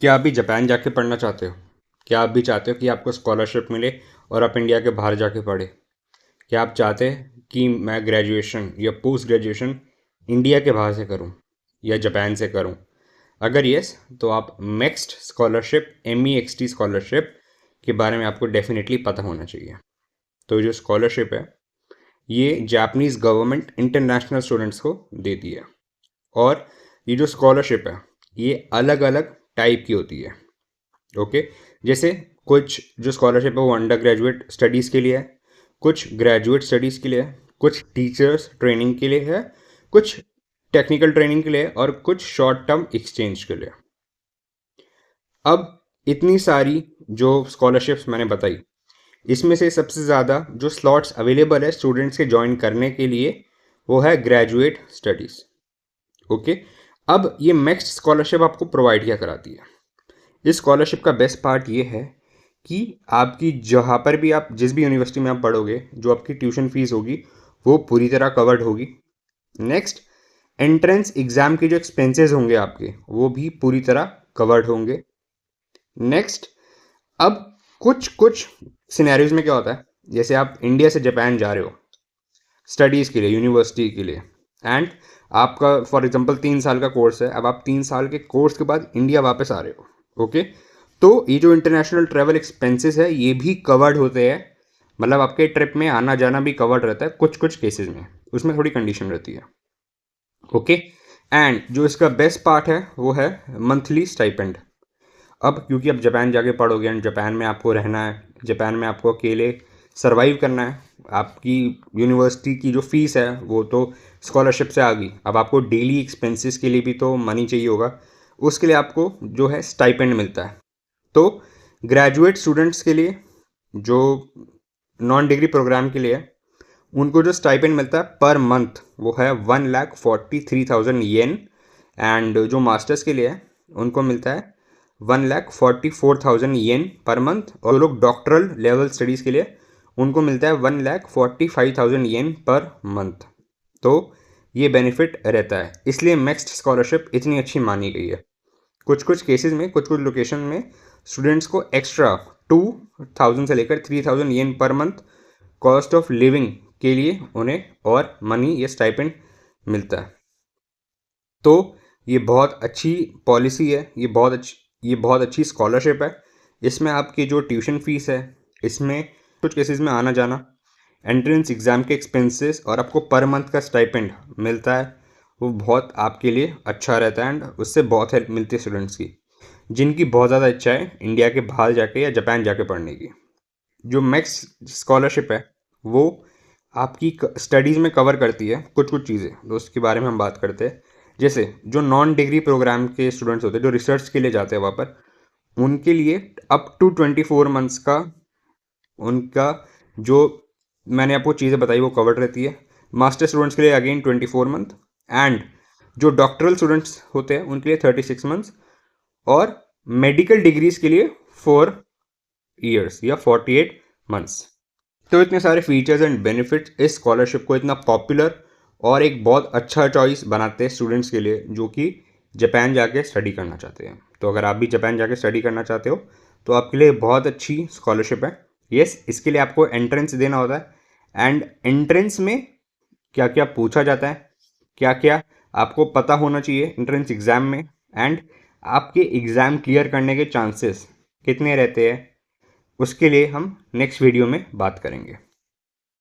क्या आप भी जापान जाके पढ़ना चाहते हो? क्या आप भी चाहते हो कि आपको स्कॉलरशिप मिले और आप इंडिया के बाहर जाके पढ़े? क्या आप चाहते हैं कि मैं ग्रेजुएशन या पोस्ट ग्रेजुएशन इंडिया के बाहर से करूं या जापान से करूं? अगर यस, तो आप MEXT स्कॉलरशिप MEXT स्कॉलरशिप के बारे में आपको डेफिनेटली पता होना चाहिए। तो जो स्कॉलरशिप है ये जापानीज़ गवर्नमेंट इंटरनेशनल स्टूडेंट्स को देती है। और ये जो स्कॉलरशिप है ये अलग अलग टाइप की होती है। ओके, जैसे कुछ जो स्कॉलरशिप है वो अंडर ग्रेजुएट स्टडीज़ के लिए है, कुछ ग्रेजुएट स्टडीज़ के लिए है, कुछ टीचर्स ट्रेनिंग के लिए है, कुछ टेक्निकल ट्रेनिंग के लिए और कुछ शॉर्ट टर्म एक्सचेंज के लिए। अब इतनी सारी जो स्कॉलरशिप्स मैंने बताई, इसमें से सबसे ज़्यादा जो स्लॉट्स अवेलेबल है स्टूडेंट्स के ज्वाइन करने के लिए वो है ग्रेजुएट स्टडीज़। ओके, अब ये MEXT स्कॉलरशिप आपको प्रोवाइड क्या कराती है? इस स्कॉलरशिप का बेस्ट पार्ट ये है कि आपकी जहाँ पर भी आप जिस भी यूनिवर्सिटी में आप पढ़ोगे, जो आपकी ट्यूशन फीस होगी वो पूरी तरह कवर्ड होगी। नेक्स्ट, एंट्रेंस एग्ज़ाम के जो एक्सपेंसेस होंगे आपके वो भी पूरी तरह कवर्ड होंगे। नेक्स्ट, अब कुछ कुछ सिनेरियोज में क्या होता है, जैसे आप इंडिया से जापान जा रहे हो स्टडीज़ के लिए, यूनिवर्सिटी के लिए, एंड आपका फॉर एग्जांपल 3 साल का कोर्स है। अब आप 3 साल के कोर्स के बाद इंडिया वापस आ रहे हो। ओके, तो ये जो इंटरनेशनल ट्रैवल एक्सपेंसेस है ये भी कवर्ड होते हैं। मतलब आपके ट्रिप में आना जाना भी कवर्ड रहता है कुछ कुछ केसेस में, उसमें थोड़ी कंडीशन रहती है। ओके, एंड जो इसका बेस्ट पार्ट है वो है मंथली स्टाइपेंड। अब क्योंकि आप जापान जाके पढ़ोगे एंड जापान में आपको रहना है, जापान में आपको अकेले सरवाइव करना है, आपकी यूनिवर्सिटी की जो फीस है वो तो स्कॉलरशिप से आ गई, अब आपको डेली एक्सपेंसेस के लिए भी तो मनी चाहिए होगा। उसके लिए आपको जो है स्टाइपेंड मिलता है। तो ग्रेजुएट स्टूडेंट्स के लिए, जो नॉन डिग्री प्रोग्राम के लिए है, उनको जो स्टाइपेंड मिलता है पर मंथ वो है 1,43,000 येन। एंड जो मास्टर्स के लिए है उनको मिलता है 1,44,000 येन पर मंथ। और जो लोग डॉक्टरल लेवल स्टडीज़ के लिए उनको मिलता है 1,45,000 येन पर मंथ। तो ये बेनिफिट रहता है, इसलिए MEXT स्कॉलरशिप इतनी अच्छी मानी गई है। कुछ कुछ केसेस में, कुछ कुछ लोकेशन में स्टूडेंट्स को एक्स्ट्रा 2,000 से लेकर 3,000 येन per month cost of living के लिए उन्हें और मनी या स्टाइपेंड मिलता है। तो ये बहुत अच्छी पॉलिसी है, ये बहुत अच्छी स्कॉलरशिप है। इसमें आपकी जो ट्यूशन फीस है, इसमें कुछ केसेस में आना जाना, एंट्रेंस एग्ज़ाम के एक्सपेंसेस और आपको पर मंथ का स्टाइपेंड मिलता है, वो बहुत आपके लिए अच्छा रहता है। एंड उससे बहुत हेल्प मिलती है स्टूडेंट्स की जिनकी बहुत ज़्यादा इच्छा है इंडिया के बाहर जाके या जापान जाके पढ़ने की। जो MEXT स्कॉलरशिप है वो आपकी स्टडीज़ में कवर करती है कुछ कुछ चीज़ें, तो उसके बारे में हम बात करते हैं। जैसे जो नॉन डिग्री प्रोग्राम के स्टूडेंट्स होते हैं, जो रिसर्च के लिए जाते हैं वहाँ पर, उनके लिए अप टू 24 मंथ्स का उनका जो मैंने आपको चीज़ें बताई वो कवर्ड रहती है। मास्टर स्टूडेंट्स के लिए अगेन 24 मंथ, एंड जो डॉक्टरल स्टूडेंट्स होते हैं उनके लिए 36 मंथ्स, और मेडिकल डिग्रीज़ के लिए 4 ईयर्स या 48 मंथ्स। तो इतने सारे फीचर्स एंड बेनिफिट्स इस स्कॉलरशिप को इतना पॉपुलर और एक बहुत अच्छा चॉइस बनाते हैं स्टूडेंट्स के लिए जो कि जापान जाके स्टडी करना चाहते हैं। तो अगर आप भी जापान जाके स्टडी करना चाहते हो तो आपके लिए बहुत अच्छी स्कॉलरशिप है। यस, इसके लिए आपको एंट्रेंस देना होता है, एंड एंट्रेंस में क्या क्या पूछा जाता है, क्या क्या आपको पता होना चाहिए एंट्रेंस एग्ज़ाम में, एंड आपके एग्ज़ाम क्लियर करने के चांसेस कितने रहते हैं, उसके लिए हम नेक्स्ट वीडियो में बात करेंगे।